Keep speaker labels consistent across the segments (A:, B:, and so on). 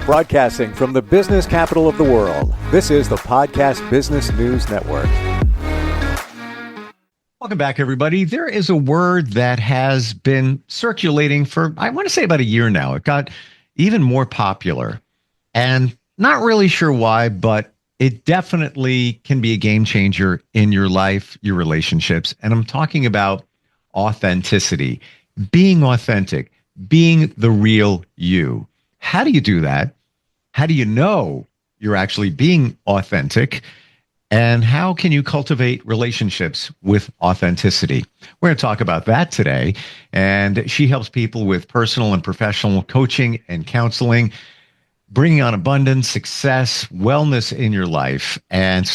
A: Broadcasting from the business capital of the world, this is the Podcast Business News Network.
B: Welcome back, everybody. There is a word that has been circulating for, I want to say, about a year now. It got even more popular, and not really sure why, but it definitely can be a game changer in your life, your relationships. And I'm talking about authenticity, being authentic, being the real you. How do you do that? How do you know you're actually being authentic? And how can you cultivate relationships with authenticity? We're going to talk about that today. And she helps people with personal and professional coaching and counseling, bringing on abundance, success, wellness in your life. And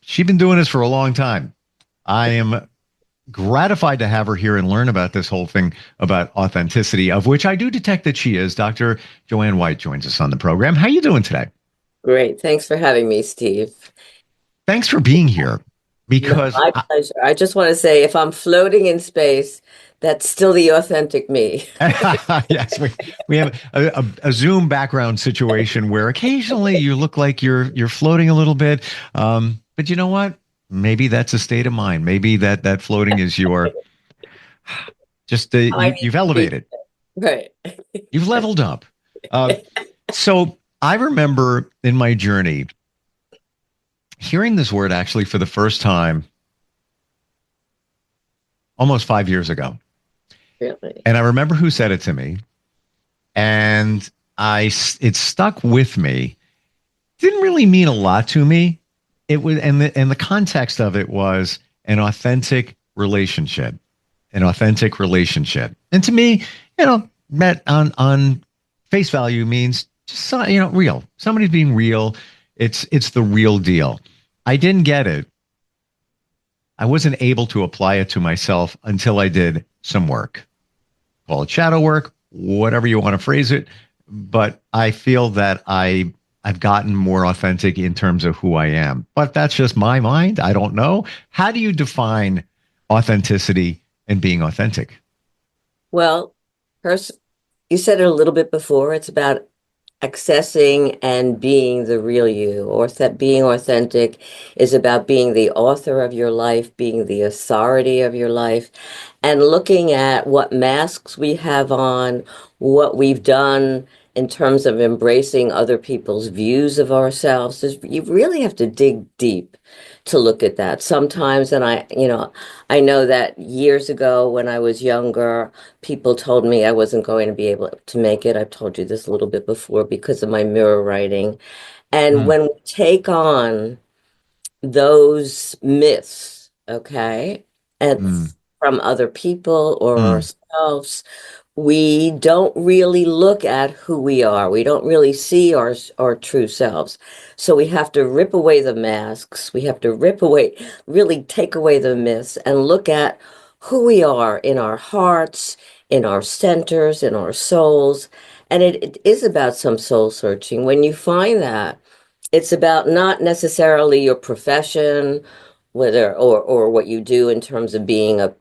B: she's been doing this for a long time. I am gratified to have her here and learn about this whole thing about authenticity, of which I do detect that she is. Dr. Joanne White joins us on the program. How are you doing today?
C: Great. Thanks for having me, Steve.
B: Thanks for being here. Because
C: my pleasure. I just want to say, if I'm floating in space, that's still the authentic me.
B: Yes, we have a Zoom background situation where occasionally you look like you're floating a little bit. But you know what? Maybe that's a state of mind. Maybe that floating is your you've elevated.
C: Right.
B: You've leveled up. So I remember in my journey hearing this word actually for the first time almost 5 years ago.
C: Really?
B: And I remember who said it to me, and it stuck with me. Didn't really mean a lot to me. It was, and the context of it was an authentic relationship, And to me, that on face value means just, real. Somebody's being real. It's the real deal. I didn't get it. I wasn't able to apply it to myself until I did some work. Call it shadow work, whatever you want to phrase it. But I feel that I've gotten more authentic in terms of who I am. But that's just my mind. I don't know. How do you define authenticity and being authentic?
C: Well, first, you said it a little bit before. It's about accessing and being the real you, or that being authentic is about being the author of your life, being the authority of your life, and looking at what masks we have on, what we've done in terms of embracing other people's views of ourselves. You really have to dig deep to look at that sometimes. And I know that years ago when I was younger, people told me I wasn't going to be able to make it. I've told you this a little bit before because of my mirror writing. And when we take on those myths, okay, and from other people or ourselves, we don't really look at who we are. We don't really see our true selves. So we have to rip away the masks. We have to really take away the myths and look at who we are in our hearts, in our centers, in our souls. And it is about some soul searching. When you find that, it's about not necessarily your profession, whether or what you do in terms of being a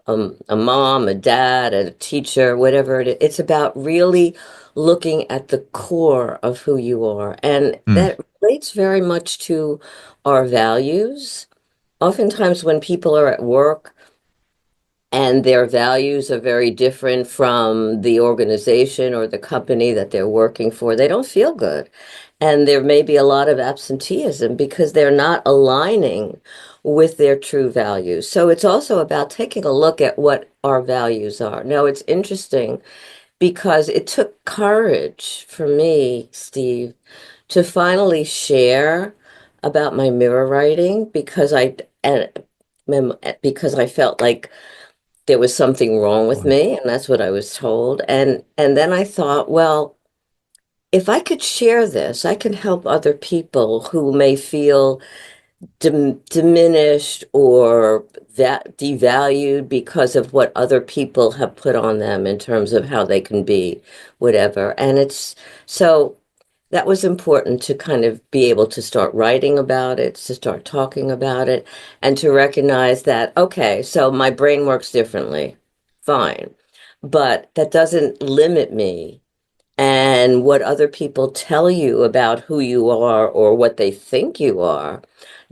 C: mom, a dad, a teacher, whatever it is. It's about really looking at the core of who you are. And that relates very much to our values. Oftentimes when people are at work and their values are very different from the organization or the company that they're working for, they don't feel good. And there may be a lot of absenteeism because they're not aligning with their true values. So it's also about taking a look at what our values are. Now, it's interesting because it took courage for me, Steve, to finally share about my mirror writing because I felt like there was something wrong with me, and that's what I was told. And then I thought, well, if I could share this, I can help other people who may feel diminished or that devalued because of what other people have put on them in terms of how they can be, whatever. And so that was important to kind of be able to start writing about it, to start talking about it, and to recognize that, okay, so my brain works differently. Fine. But that doesn't limit me And what other people tell you about who you are or what they think you are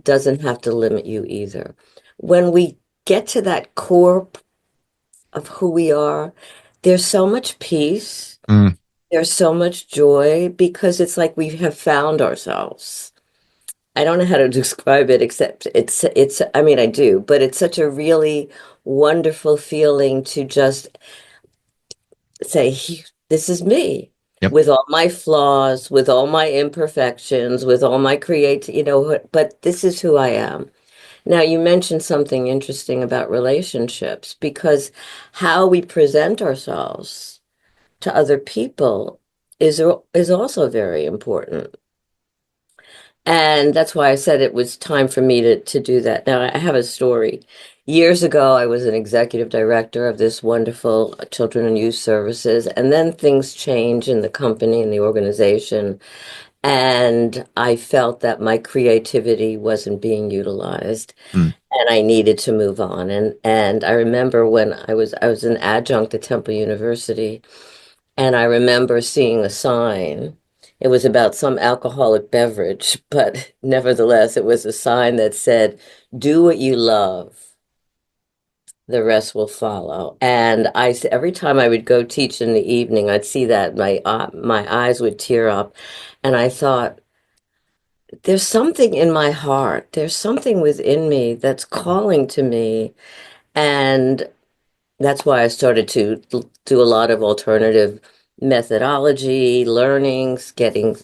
C: doesn't have to limit you either. When we get to that core of who we are, there's so much peace,
B: Mm.
C: there's so much joy because it's like we have found ourselves. I don't know how to describe it except I mean I do, but it's such a really wonderful feeling to just say, this is me
B: Yep.
C: with all my flaws, with all my imperfections, with all my but this is who I am. Now, you mentioned something interesting about relationships because how we present ourselves to other people is also very important. And that's why I said it was time for me to do that. Now, I have a story. Years ago, I was an executive director of this wonderful children and youth services, and then things changed in the company and the organization, and I felt that my creativity wasn't being utilized,
B: Mm.
C: and I needed to move on. And I remember when I was an adjunct at Temple University, and I remember seeing a sign. It was about some alcoholic beverage, but nevertheless, it was a sign that said, "Do what you love, the rest will follow." And every time I would go teach in the evening, I'd see that my eyes would tear up, and I thought, there's something in my heart, there's something within me that's calling to me, and that's why I started to do a lot of alternative methodology, learnings, getting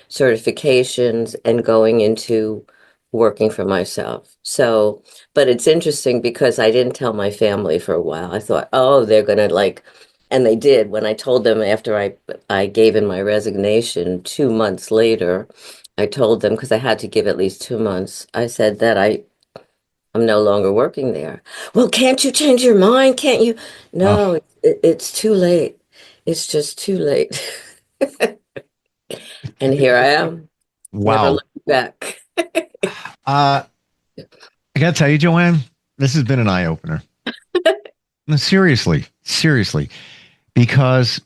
C: certifications, and going into working for myself. So, but it's interesting because I didn't tell my family for a while. I thought, oh, they're gonna like, and they did. When I told them after I gave in my resignation 2 months later, I told them because I had to give at least 2 months. I said that I'm no longer working there. Well, can't you change your mind? Can't you?
B: Oh,
C: No, it's too late. It's just too late. And here I am, never
B: wow.
C: looking back.
B: I gotta tell you, Joanne, this has been an eye opener. No, seriously, seriously, because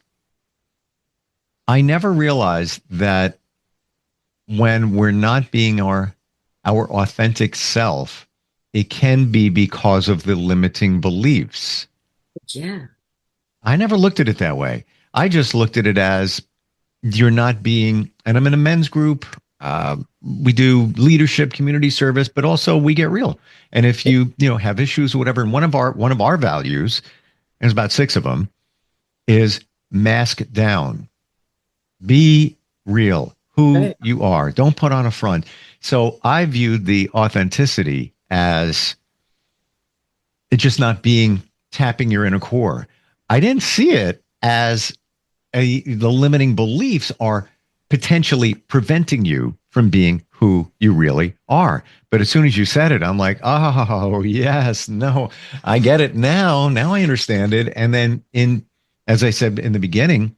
B: I never realized that when we're not being our authentic self, it can be because of the limiting beliefs.
C: Yeah,
B: I never looked at it that way. I just looked at it as you're not being, and I'm in a men's group. We do leadership, community service, but also we get real. And if you have issues or whatever, and one of our values, and there's about 6 of them, is mask down. Be real, who
C: right.
B: you are. Don't put on a front. So I viewed the authenticity as it just not being tapping your inner core. I didn't see it as the limiting beliefs are potentially preventing you from being who you really are. But as soon as you said it, I'm like, oh, yes, no, I get it now. Now I understand it. And then as I said in the beginning,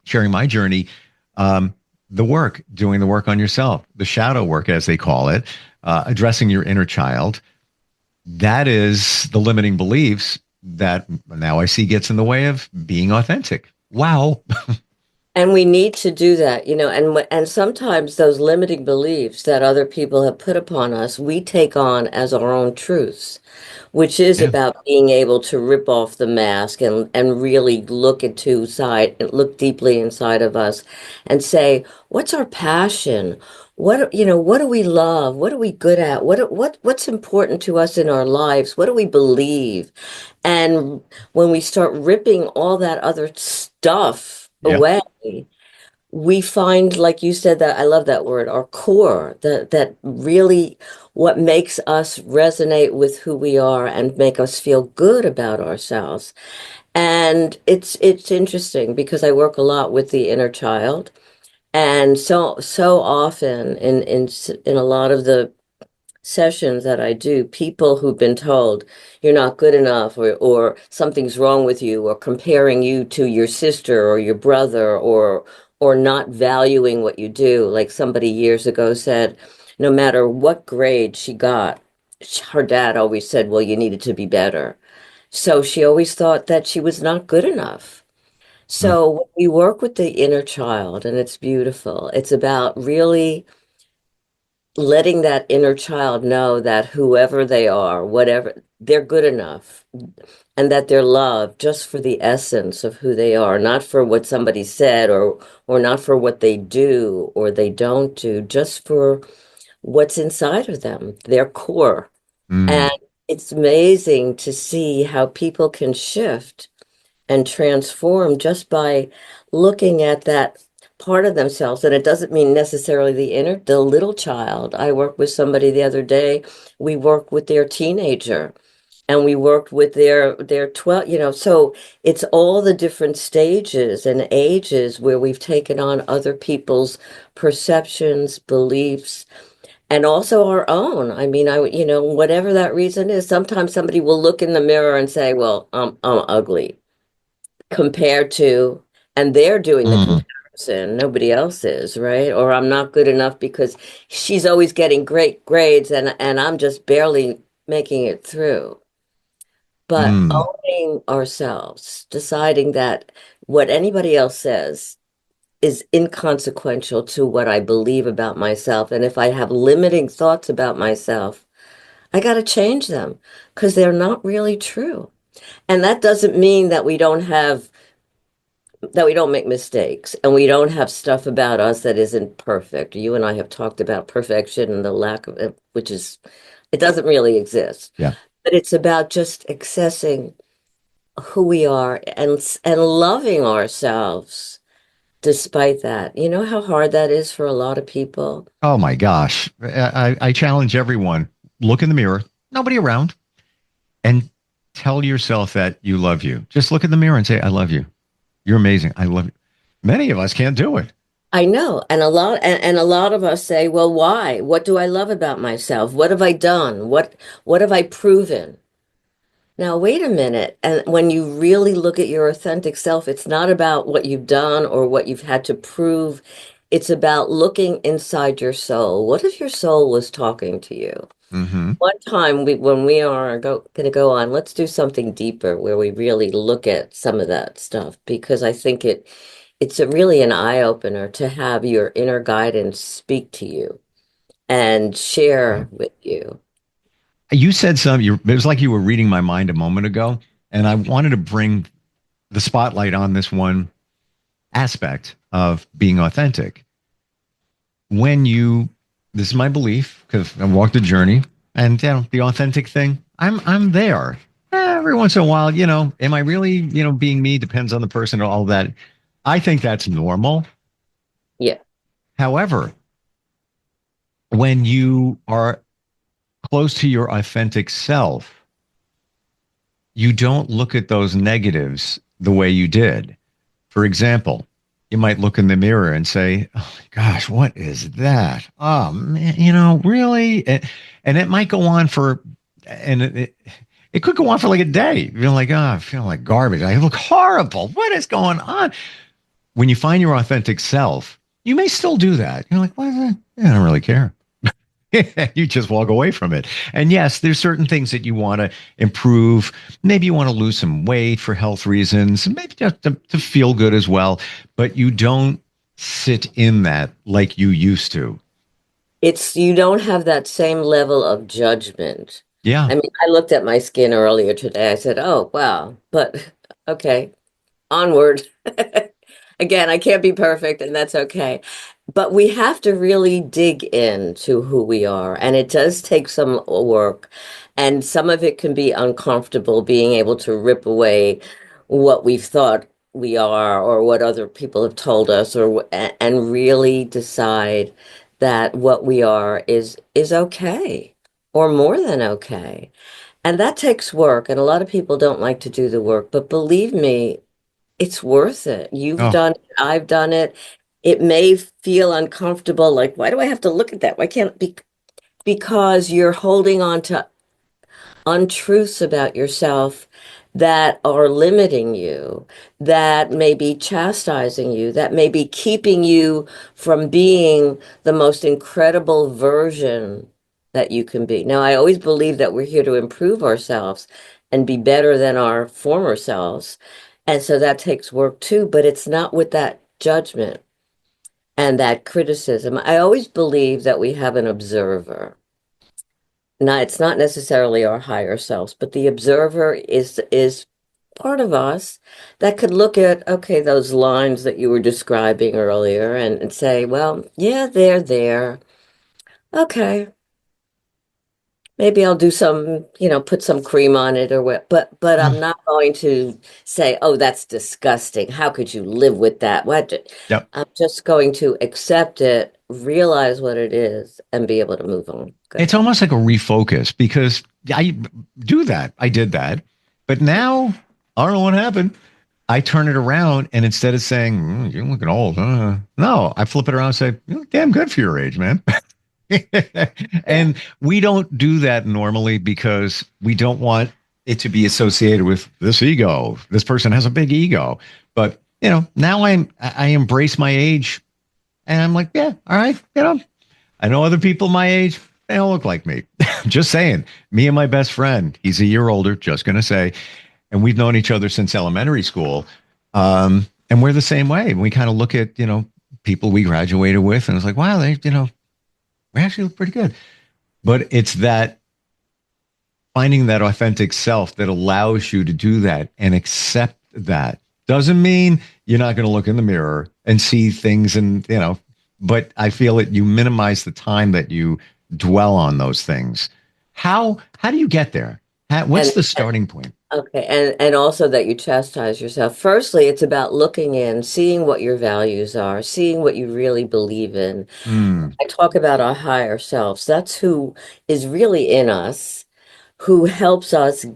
B: sharing my journey, doing the work on yourself, the shadow work, as they call it, addressing your inner child. That is the limiting beliefs that now I see gets in the way of being authentic. Wow.
C: And we need to do that, and sometimes those limiting beliefs that other people have put upon us, we take on as our own truths, which is
B: Yeah.
C: about being able to rip off the mask and really look deeply inside of us and say, what's our passion? What do we love? What are we good at? What's important to us in our lives? What do we believe? And when we start ripping all that other stuff
B: Yep.
C: away, we find, like you said, that I love that word, our core, that really what makes us resonate with who we are and make us feel good about ourselves. And it's interesting because I work a lot with the inner child. And so often in a lot of the sessions that I do, people who've been told you're not good enough or something's wrong with you or comparing you to your sister or your brother or not valuing what you do. Like somebody years ago said, no matter what grade she got, her dad always said, well, you needed to be better. So she always thought that she was not good enough.
B: Mm.
C: So when we work with the inner child, and it's beautiful, it's about really letting that inner child know that whoever they are, whatever, they're good enough, and that they're loved just for the essence of who they are, not for what somebody said, or not for what they do or they don't do, just for what's inside of them, their core. And
B: Mm.
C: it's amazing to see how people can shift and transform just by looking at that part of themselves. And it doesn't mean necessarily the little child. I worked with somebody the other day. We worked with their teenager, and we worked with their 12, so it's all the different stages and ages where we've taken on other people's perceptions, beliefs, and also our own. I mean, whatever that reason is, sometimes somebody will look in the mirror and say, well, I'm ugly compared to, and they're doing the
B: Mm.
C: comparison. Nobody else is, right? Or I'm not good enough because she's always getting great grades, and I'm just barely making it through. But
B: Mm.
C: owning ourselves, deciding that what anybody else says is inconsequential to what I believe about myself. And if I have limiting thoughts about myself, I got to change them because they're not really true. And that doesn't mean that we don't make mistakes and we don't have stuff about us that isn't perfect. You and I have talked about perfection and the lack of it, it doesn't really exist.
B: Yeah.
C: But it's about just accessing who we are and loving ourselves despite that. You know how hard that is for a lot of people?
B: Oh my gosh. I challenge everyone. Look in the mirror, nobody around, and tell yourself that you love you. Just look in the mirror and say, I love you. You're amazing. I love you. Many of us can't do it.
C: I know. And a lot of us say, well, why? What do I love about myself? What have I done? What have I proven? Now, wait a minute. And when you really look at your authentic self, it's not about what you've done or what you've had to prove. It's about looking inside your soul. What if your soul was talking to you?
B: Mm-hmm.
C: One time when we are going to go on, let's do something deeper where we really look at some of that stuff, because I think it's really an eye opener to have your inner guidance speak to you and
B: Yeah.
C: share with you.
B: You said it was like you were reading my mind a moment ago. And I wanted to bring the spotlight on this one aspect of being authentic. When you, this is my belief because I walked the journey, and the authentic thing, I'm there. Every once in a while, am I really, being me? Depends on the person and all that. I think that's normal.
C: Yeah.
B: However, when you are close to your authentic self, you don't look at those negatives the way you did. For example, you might look in the mirror and say, oh my gosh, what is that? Oh man, really? And it might go on and it could go on for like a day. You're like, oh, I feel like garbage. I look horrible. What is going on? When you find your authentic self, you may still do that. You're like, what is that? I don't really care. You just walk away from it. And yes, there's certain things that you want to improve. Maybe you want to lose some weight for health reasons, maybe just to feel good as well. But you don't sit in that like you used to.
C: You don't have that same level of judgment.
B: Yeah.
C: I mean, I looked at my skin earlier today. I said, oh, wow. But okay, onward. Again, I can't be perfect, and that's okay. But we have to really dig into who we are, and it does take some work. And some of it can be uncomfortable, being able to rip away what we've thought we are or what other people have told us, and really decide that what we are is okay or more than okay. And that takes work, and a lot of people don't like to do the work, but believe me, it's worth it. You've
B: Oh,
C: done it, I've done it. It may feel uncomfortable, like, why do I have to look at that? Why can't it be? Because you're holding on to untruths about yourself that are limiting you, that may be chastising you, that may be keeping you from being the most incredible version that you can be. Now, I always believe that we're here to improve ourselves and be better than our former selves. And so that takes work too, but it's not with that judgment and that criticism. I always believe that we have an observer. Now, it's not necessarily our higher selves, but the observer is part of us that could look at, okay, those lines that you were describing earlier and say, well, yeah, they're there. Okay, maybe I'll do some, put some cream on it or what, but
B: Mm.
C: I'm not going to say, oh, that's disgusting. How could you live with that? What?
B: Yep.
C: I'm just going to accept it, realize what it is, and be able to move on. Good.
B: It's almost like a refocus because I do that. I did that. But now I don't know what happened. I turn it around and instead of saying, you're looking old, no, I flip it around and say, you look damn good for your age, man.
C: Yeah.
B: And we don't do that normally because we don't want it to be associated with this ego. This person has a big ego. But, now I embrace my age and I'm like, yeah, all right, I know other people my age, they don't look like me. Just saying. Me and my best friend, he's a year older, just going to say, and we've known each other since elementary school. And we're the same way. We kind of look at, people we graduated with, and it's like, wow, we actually look pretty good. But it's that finding that authentic self that allows you to do that and accept that. Doesn't mean you're not going to look in the mirror and see things and, but I feel that you minimize the time that you dwell on those things. How do you get there? What's
C: And
B: the starting point?
C: okay, and also that you chastise yourself. Firstly, it's about looking in, seeing what your values are, seeing what you really believe in.
B: Mm,
C: I talk about our higher selves. That's who is really in us, who helps us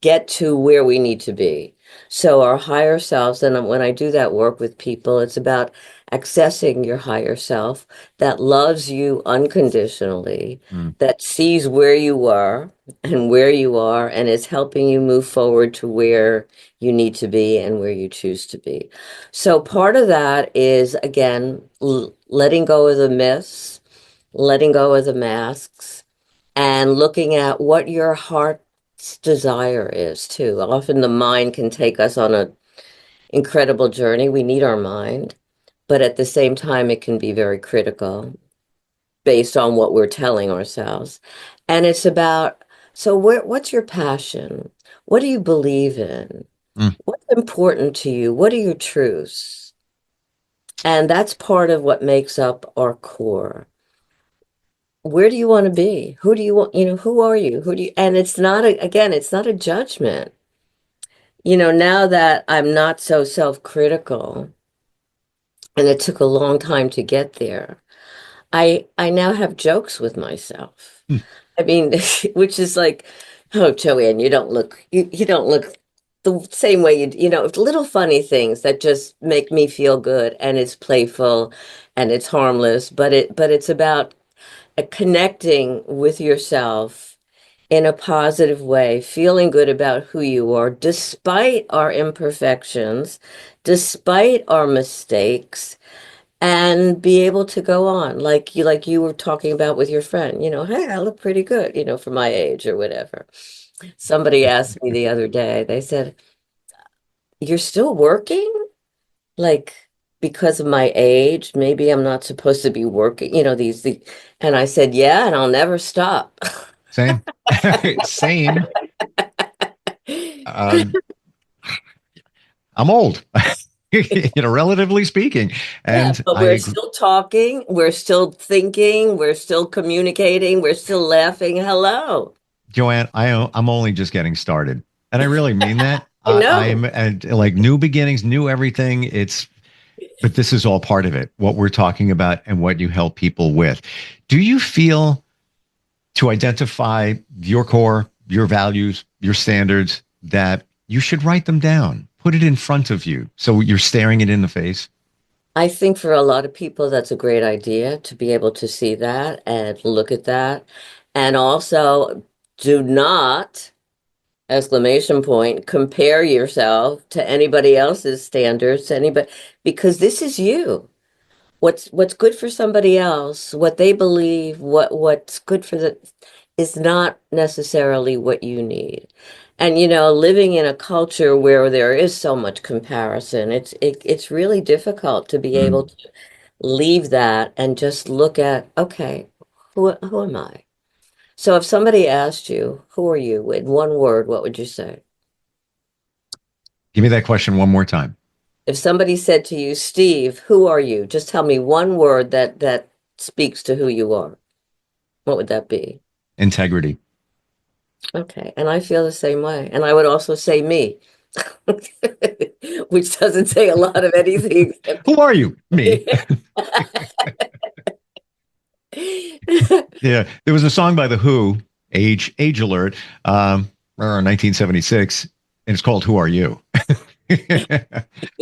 C: get to where we need to be. So our higher selves, and when I do that work with people, it's about accessing your higher self that loves you unconditionally,
B: mm.
C: that sees where you were and where you are, and is helping you move forward to where you need to be and where you choose to be. So part of that is, again, letting go of the myths, letting go of the masks, and looking at what your heart's desire is too. Often the mind can take us on an incredible journey. We need our mind, but at the same time, it can be very critical based on what we're telling ourselves. And it's about, so what's your passion? What do you believe in?
B: Mm.
C: What's important to you? What are your truths? And that's part of what makes up our core. Where do you want to be? Who do you want, who are you? And it's not again, it's not a judgment. Now that I'm not so self-critical, and it took a long time to get there, I now have jokes with myself.
B: Mm.
C: I mean, which is like, oh, Joanne, you don't look the same way little funny things that just make me feel good, and it's playful and it's harmless, but it's about connecting with yourself in a positive way, feeling good about who you are, despite our imperfections, despite our mistakes, and be able to go on like you were talking about with your friend, hey, I look pretty good, for my age or whatever. Somebody asked me the other day, they said, you're still working? Like, because of my age, maybe I'm not supposed to be working, and I said, yeah, and I'll never stop.
B: Same. Same. Um, I'm old, relatively speaking.
C: Yeah,
B: And
C: but
B: I
C: we're
B: agree.
C: still talking, we're still thinking, we're still communicating, we're still laughing. Hello.
B: Joanne, I'm only just getting started. And I really mean that.
C: I
B: I'm
C: know.
B: and like new beginnings, new everything. But this is all part of it, what we're talking about and what you help people with. Do you feel to identify your core, your values, your standards, that you should write them down, put it in front of you so you're staring it in the face?
C: I think for a lot of people, that's a great idea to be able to see that and look at that. And also, do not, exclamation point, compare yourself to anybody else's standards, to anybody, because this is you. What's good for somebody else, what they believe, what's good for the is not necessarily what you need. And living in a culture where there is so much comparison, it's really difficult to be
B: Mm.
C: able to leave that and just look at, okay, who am I? So if somebody asked you, who are you, in one word, what would you say?
B: Give me that question one more time.
C: If somebody said to you, Steve, who are you? Just tell me one word that speaks to who you are. What would that be?
B: Integrity.
C: Okay. And I feel the same way. And I would also say me, which doesn't say a lot of anything.
B: Who are you? Me. Yeah, there was a song by The Who, Age Alert, 1976, and it's called "Who Are You?"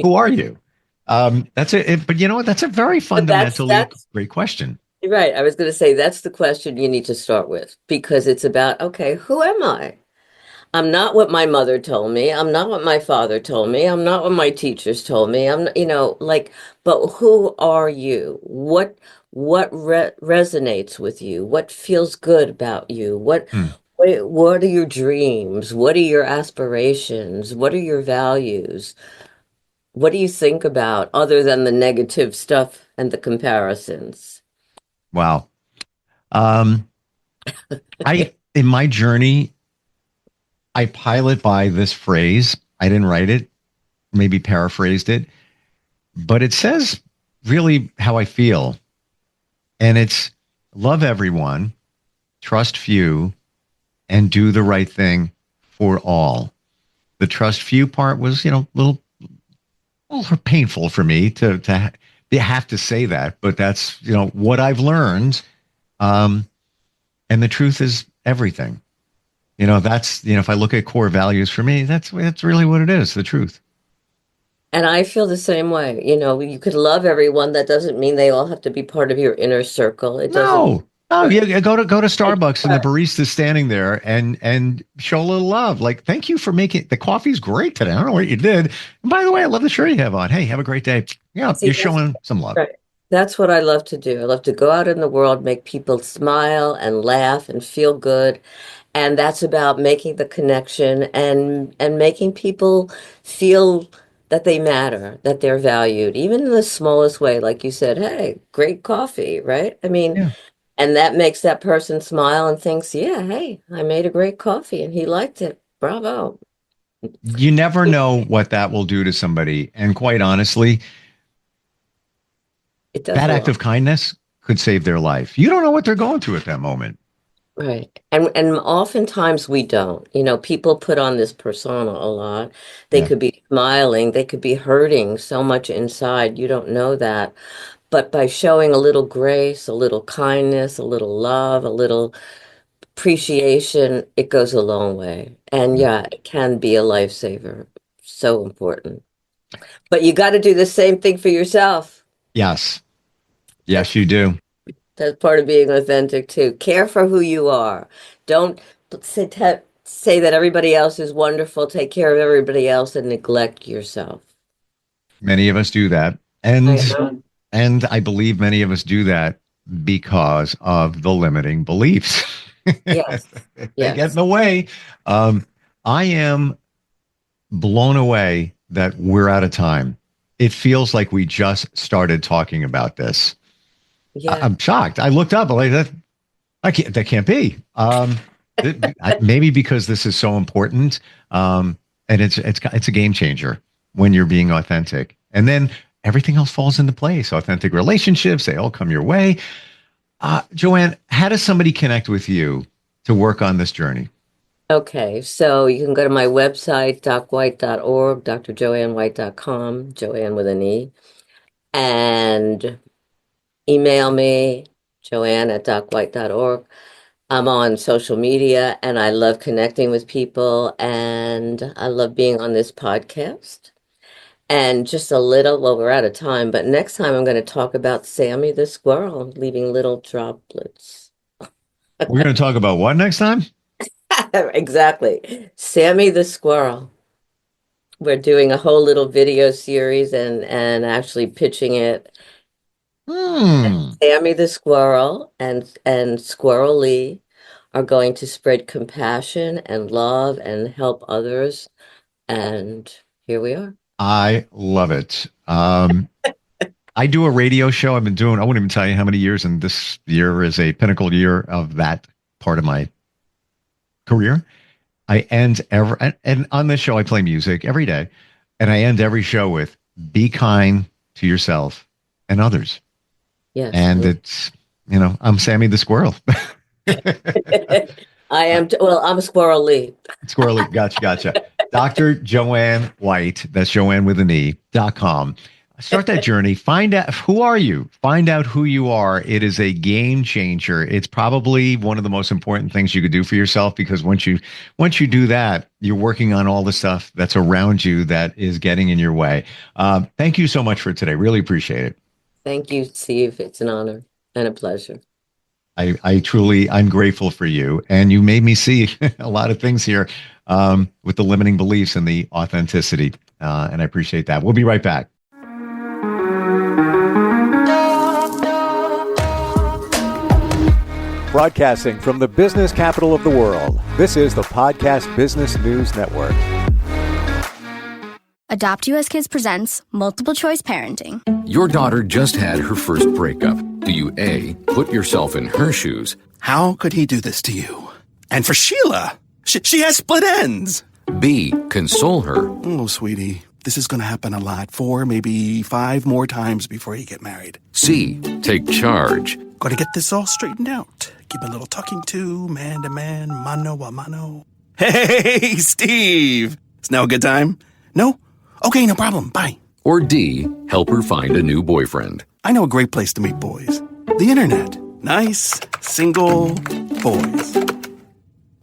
B: Who are you? That's it. But you know what? That's a very
C: But that's
B: fundamentally
C: that's
B: great question.
C: right. I was going to say that's the question you need to start with because it's about, okay, who am I? I'm not what my mother told me. I'm not what my father told me. I'm not what my teachers told me. I'm, like, but who are you? What resonates with you? What feels good about you?
B: Hmm.
C: What are your dreams? What are your aspirations? What are your values? What do you think about other than the negative stuff and the comparisons?
B: Wow. Um, I in my journey, I pilot by this phrase. I didn't write it, maybe paraphrased it, but it says really how I feel. And it's love everyone, trust few, and do the right thing for all. The trust few part was, a little painful for me to have to say that, but that's, what I've learned. Um, and the truth is everything. That's, if I look at core values for me, that's really what it is, the truth.
C: And I feel the same way. You could love everyone. That doesn't mean they all have to be part of your inner circle. It doesn't.
B: No. Oh,
C: Right.
B: yeah, go to
C: Right.
B: Starbucks and the barista's standing there and show a little love. Like, thank you for making the coffee's great today. I don't know what you did. And by the way, I love the shirt you have on. Hey, have a great day. Yeah,
C: See,
B: you're showing some love.
C: right. That's what I love to do. I love to go out in the world, make people smile and laugh and feel good. And that's about making the connection and making people feel that they matter, that they're valued, even in the smallest way, like you said, hey, great coffee, right? I mean,
B: Yeah.
C: and that makes that person smile and thinks, yeah, hey, I made a great coffee and he liked it. Bravo.
B: You never know what that will do to somebody. And quite honestly,
C: It does
B: that
C: a
B: act
C: lot.
B: of kindness could save their life. You don't know what they're going through at that moment.
C: Right. And oftentimes we don't. People put on this persona a lot. They
B: Yeah.
C: could be smiling, they could be hurting so much inside. You don't know that. But by showing a little grace, a little kindness, a little love, a little appreciation, it goes a long way. And
B: Yeah.
C: yeah, it can be a lifesaver. So important. But you got to do the same thing for yourself.
B: Yes.
C: That's
B: Yes, you do.
C: that's part of being authentic too. Care for who you are. Don't say that everybody else is wonderful. Take care of everybody else and neglect yourself.
B: Many of us do that.
C: I
B: And
C: know.
B: and I believe many of us do that because of the limiting beliefs.
C: Yes.
B: They get in
C: Yes.
B: the way. Um, I am blown away that we're out of time. It feels like we just started talking about this.
C: Yeah.
B: I'm shocked. I looked up. I'm like, that can't be. Maybe because this is so important, and it's a game changer when you're being authentic, and then everything else falls into place. Authentic relationships, they all come your way. Joanne, how does somebody connect with you to work on this journey?
C: Okay. So you can go to my website, docwhite.org, drjoannewhite.com, Joanne with an E, and email me, joanne@docwhite.org. I'm on social media and I love connecting with people and I love being on this podcast. And just a little, well, we're out of time, but next time I'm going to talk about Sammy the squirrel leaving little droplets.
B: We're going to talk about what next time?
C: Exactly. Sammy the squirrel. We're doing a whole little video series and actually pitching it.
B: Hmm.
C: Sammy the squirrel and Squirrel Lee are going to spread compassion and love and help others. And here we are.
B: I love it. I do a radio show. I've been doing, I won't even tell you how many years, and this year is a pinnacle year of that part of my career. I end and on this show, I play music every day, and I end every show with be kind to yourself and others.
C: Yes.
B: And it's, I'm Sammy the Squirrel.
C: I am, I'm a Squirrel Lee.
B: Squirrely. Gotcha. Dr. Joanne White, that's Joanne with an E.com. Start that journey. Find out who are you. Find out who you are. It is a game changer. It's probably one of the most important things you could do for yourself, because once you do that, you're working on all the stuff that's around you that is getting in your way. Thank you so much for today. Really appreciate it. Thank
C: you, Steve. It's an honor and a pleasure.
B: I'm grateful for you. And you made me see a lot of things here with the limiting beliefs and the authenticity. And I appreciate that. We'll be right back.
A: Broadcasting from the business capital of the world, this is the Podcast Business News Network.
D: Adopt US Kids presents Multiple Choice Parenting.
E: Your daughter just had her first breakup. Do you A, put yourself in her shoes?
F: How could he do this to you? And for Sheila, she has split ends.
E: B, console her.
F: Oh, sweetie, this is going to happen a lot. 4, maybe 5 more times before you get married.
E: C, take charge.
F: Got to get this all straightened out. Give a little talking to, man to man, mano a mano. Hey, Steve! Is now a good time? No? Okay, no problem. Bye.
E: Or D, help her find a new boyfriend.
F: I know a great place to meet boys. The internet. Nice, single boys.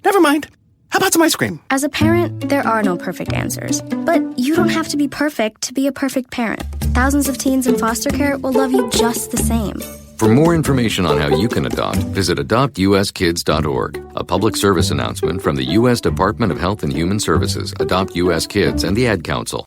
F: Never mind. How about some ice cream?
D: As a parent, there are no perfect answers. But you don't have to be perfect to be a perfect parent. Thousands of teens in foster care will love you just the same.
E: For more information on how you can adopt, visit adoptuskids.org. A public service announcement from the U.S. Department of Health and Human Services, Adopt U.S. Kids, and the Ad Council.